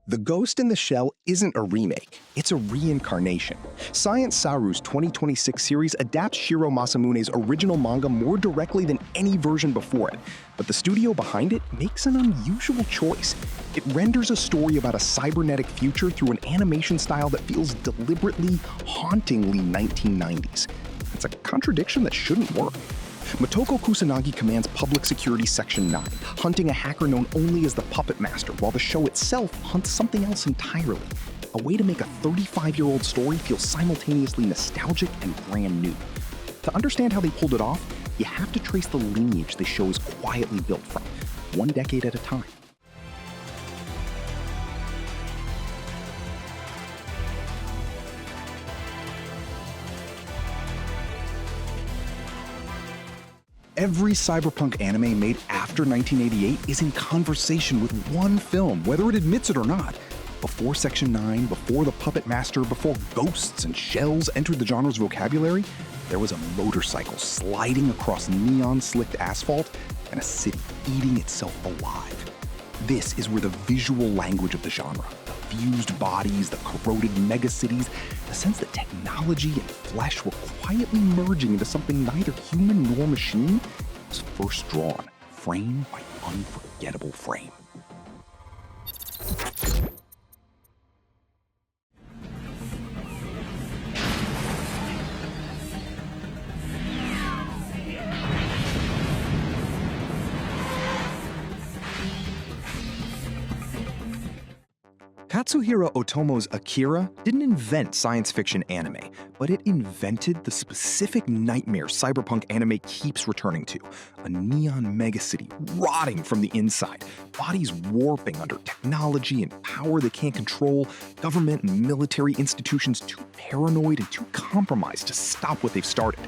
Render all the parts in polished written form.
The Ghost in the Shell isn't a remake, it's a reincarnation. Science SARU's 2026 series adapts Shirow Masamune's original manga more directly than any version before it, but the studio behind it makes an unusual choice. It renders a story about a cybernetic future through an animation style that feels deliberately, hauntingly 1990s. It's a contradiction that shouldn't work. Motoko Kusanagi commands Public Security Section 9, hunting a hacker known only as the Puppet Master, while the show itself hunts something else entirely. A way to make a 35-year-old story feel simultaneously nostalgic and brand new. To understand how they pulled it off, you have to trace the lineage the show is quietly built from, one decade at a time. Every cyberpunk anime made after 1988 is in conversation with one film, whether it admits it or not. Before Section 9, before the Puppet Master, before ghosts and shells entered the genre's vocabulary, there was a motorcycle sliding across neon-slicked asphalt and a city eating itself alive. This is where the visual language of the genre, the fused bodies, the corroded megacities, the sense that technology and flesh were quietly merging into something neither human nor machine, was first drawn, frame by unforgettable frame. Katsuhiro Otomo's Akira didn't invent science fiction anime, but it invented the specific nightmare cyberpunk anime keeps returning to: a neon megacity rotting from the inside, bodies warping under technology and power they can't control, government and military institutions too paranoid and too compromised to stop what they've started.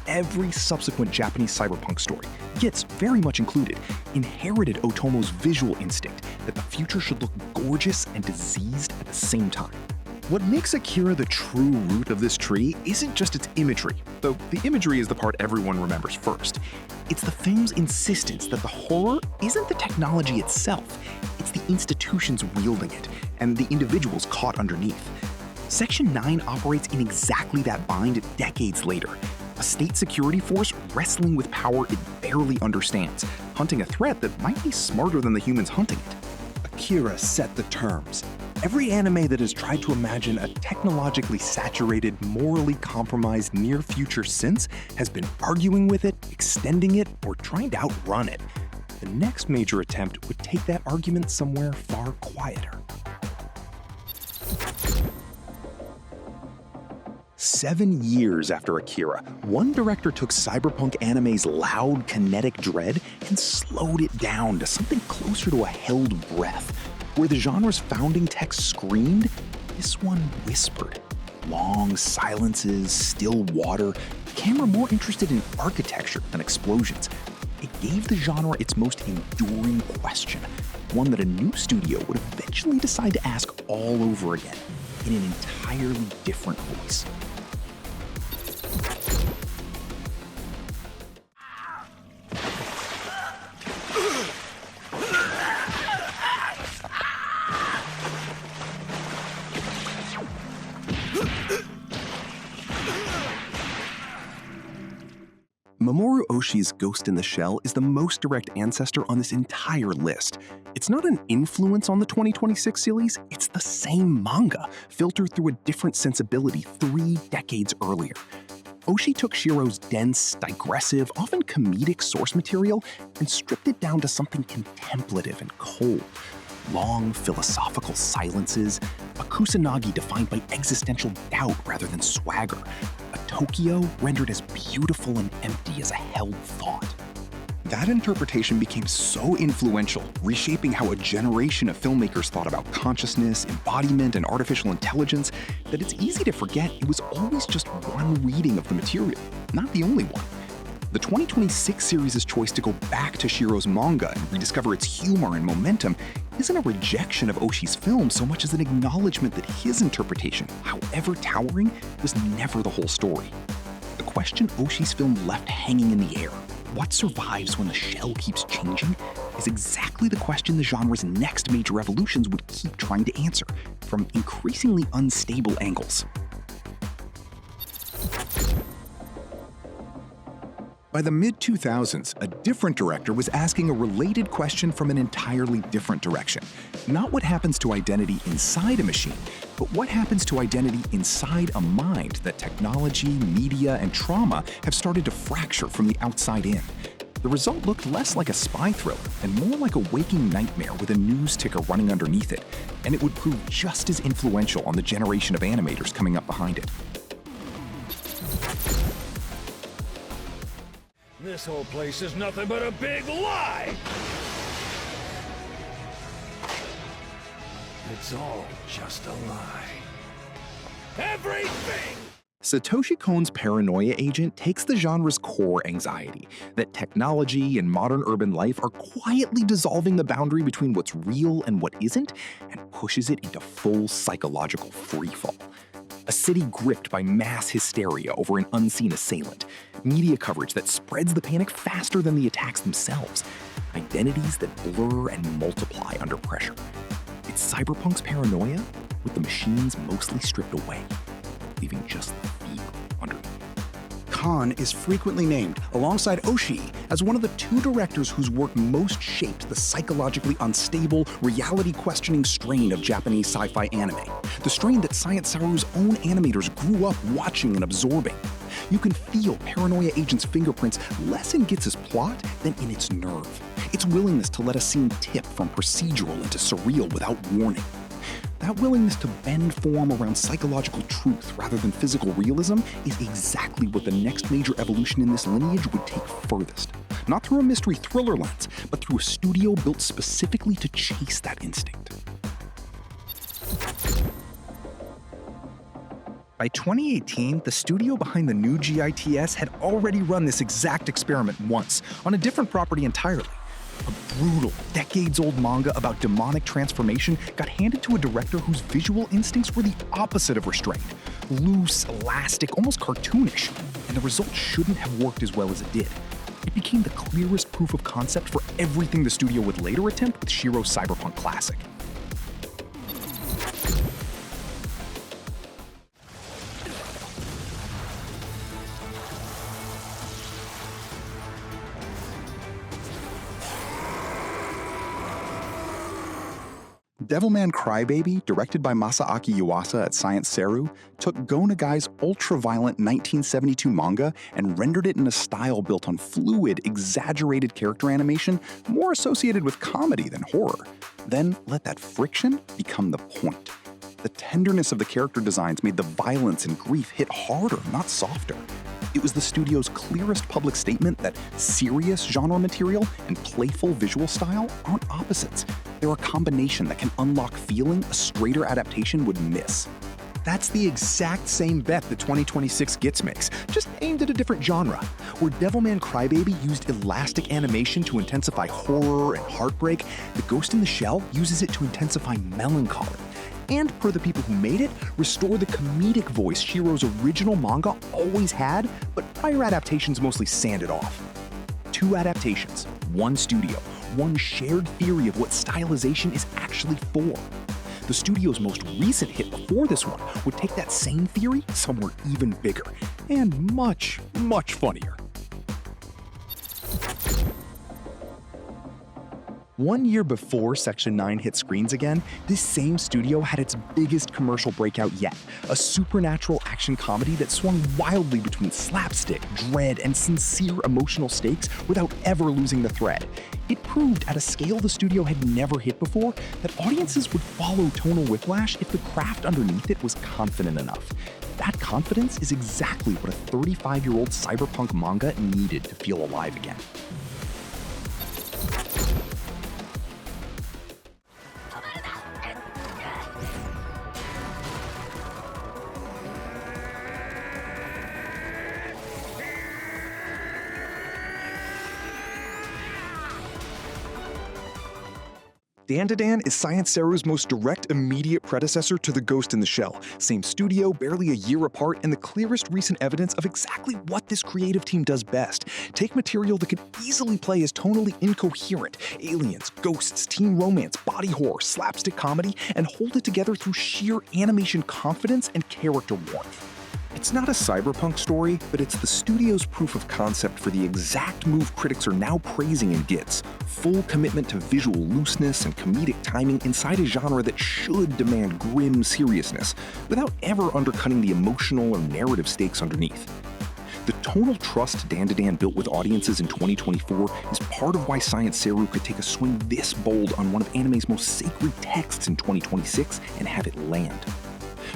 Every subsequent Japanese cyberpunk story, Gits very much included, inherited Otomo's visual instinct that the future should look gorgeous and diseased at the same time. What makes Akira the true root of this tree isn't just its imagery, though the imagery is the part everyone remembers first. It's the film's insistence that the horror isn't the technology itself, it's the institutions wielding it, and the individuals caught underneath. Section 9 operates in exactly that bind decades later. A state security force wrestling with power it barely understands, hunting a threat that might be smarter than the humans hunting it. Akira set the terms. Every anime that has tried to imagine a technologically saturated, morally compromised near future since has been arguing with it, extending it, or trying to outrun it. The next major attempt would take that argument somewhere far quieter. 7 years after Akira, one director took cyberpunk anime's loud, kinetic dread and slowed it down to something closer to a held breath. Where the genre's founding text screamed, this one whispered. Long silences, still water, the camera more interested in architecture than explosions. It gave the genre its most enduring question, one that a new studio would eventually decide to ask all over again, in an entirely different voice. Mamoru Oshii's Ghost in the Shell is the most direct ancestor on this entire list. It's not an influence on the 2026 series, it's the same manga, filtered through a different sensibility 3 decades earlier. Oshii took Shirow's dense, digressive, often comedic source material and stripped it down to something contemplative and cold. Long philosophical silences, a Kusanagi defined by existential doubt rather than swagger, a Tokyo rendered as beautiful and empty as a held thought. That interpretation became so influential, reshaping how a generation of filmmakers thought about consciousness, embodiment, and artificial intelligence, that it's easy to forget it was always just one reading of the material, not the only one. The 2026 series' choice to go back to Shirow's manga and rediscover its humor and momentum isn't a rejection of Oshii's film so much as an acknowledgement that his interpretation, however towering, was never the whole story. The question Oshii's film left hanging in the air, what survives when the shell keeps changing, is exactly the question the genre's next major evolutions would keep trying to answer, from increasingly unstable angles. By the mid-2000s, a different director was asking a related question from an entirely different direction. Not what happens to identity inside a machine, but what happens to identity inside a mind that technology, media, and trauma have started to fracture from the outside in. The result looked less like a spy thriller and more like a waking nightmare with a news ticker running underneath it, and it would prove just as influential on the generation of animators coming up behind it. This whole place is nothing but a big lie! It's all just a lie. Everything! Satoshi Kon's Paranoia Agent takes the genre's core anxiety, that technology and modern urban life are quietly dissolving the boundary between what's real and what isn't, and pushes it into full psychological freefall. A city gripped by mass hysteria over an unseen assailant, media coverage that spreads the panic faster than the attacks themselves, identities that blur and multiply under pressure. It's Cyberpunk's paranoia, with the machines mostly stripped away, leaving just the fear underneath. Kon is frequently named, alongside Oshii, as one of the two directors whose work most shaped the psychologically unstable, reality-questioning strain of Japanese sci-fi anime. The strain that Science SARU's own animators grew up watching and absorbing. You can feel Paranoia Agent's fingerprints less in Gits's plot than in its nerve. Its willingness to let a scene tip from procedural into surreal without warning. That willingness to bend form around psychological truth rather than physical realism is exactly what the next major evolution in this lineage would take furthest. Not through a mystery thriller lens, but through a studio built specifically to chase that instinct. By 2018, the studio behind the new GITS had already run this exact experiment once, on a different property entirely. A brutal, decades-old manga about demonic transformation got handed to a director whose visual instincts were the opposite of restrained. Loose, elastic, almost cartoonish, and the result shouldn't have worked as well as it did. It became the clearest proof of concept for everything the studio would later attempt with Shirow's Cyberpunk classic. Devilman Crybaby, directed by Masaaki Yuasa at Science SARU, took Go Nagai's ultra-violent 1972 manga and rendered it in a style built on fluid, exaggerated character animation more associated with comedy than horror. Then let that friction become the point. The tenderness of the character designs made the violence and grief hit harder, not softer. It was the studio's clearest public statement that serious genre material and playful visual style aren't opposites. They're a combination that can unlock feeling a straighter adaptation would miss. That's the exact same bet the 2026 Gits makes, just aimed at a different genre. Where Devilman Crybaby used elastic animation to intensify horror and heartbreak, The Ghost in the Shell uses it to intensify melancholy. And, per the people who made it, restore the comedic voice Shirow's original manga always had, but prior adaptations mostly sanded off. Two adaptations, one studio, one shared theory of what stylization is actually for. The studio's most recent hit before this one would take that same theory somewhere even bigger, and much, much funnier. 1 year before Section 9 hit screens again, this same studio had its biggest commercial breakout yet, a supernatural action comedy that swung wildly between slapstick, dread, and sincere emotional stakes without ever losing the thread. It proved at a scale the studio had never hit before that audiences would follow tonal whiplash if the craft underneath it was confident enough. That confidence is exactly what a 35-year-old cyberpunk manga needed to feel alive again. Dandadan is Science SARU's most direct, immediate predecessor to The Ghost in the Shell. Same studio, barely a year apart, and the clearest recent evidence of exactly what this creative team does best. Take material that could easily play as tonally incoherent, aliens, ghosts, teen romance, body horror, slapstick comedy, and hold it together through sheer animation confidence and character warmth. It's not a cyberpunk story, but it's the studio's proof of concept for the exact move critics are now praising in Gits: full commitment to visual looseness and comedic timing inside a genre that should demand grim seriousness, without ever undercutting the emotional or narrative stakes underneath. The tonal trust Dandadan built with audiences in 2024 is part of why Science SARU could take a swing this bold on one of anime's most sacred texts in 2026 and have it land.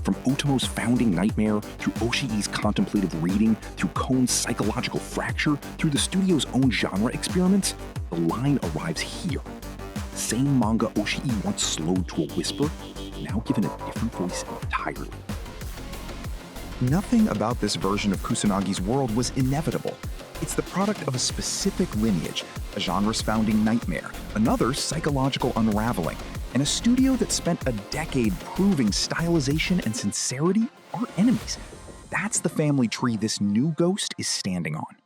From Otomo's founding nightmare, through Oshii's contemplative reading, through Kone's psychological fracture, through the studio's own genre experiments, the line arrives here. Same manga Oshii once slowed to a whisper, now given a different voice entirely. Nothing about this version of Kusanagi's world was inevitable. It's the product of a specific lineage, a genre's founding nightmare, another psychological unraveling, and a studio that spent a decade proving stylization and sincerity aren't enemies. That's the family tree this new Ghost is standing on.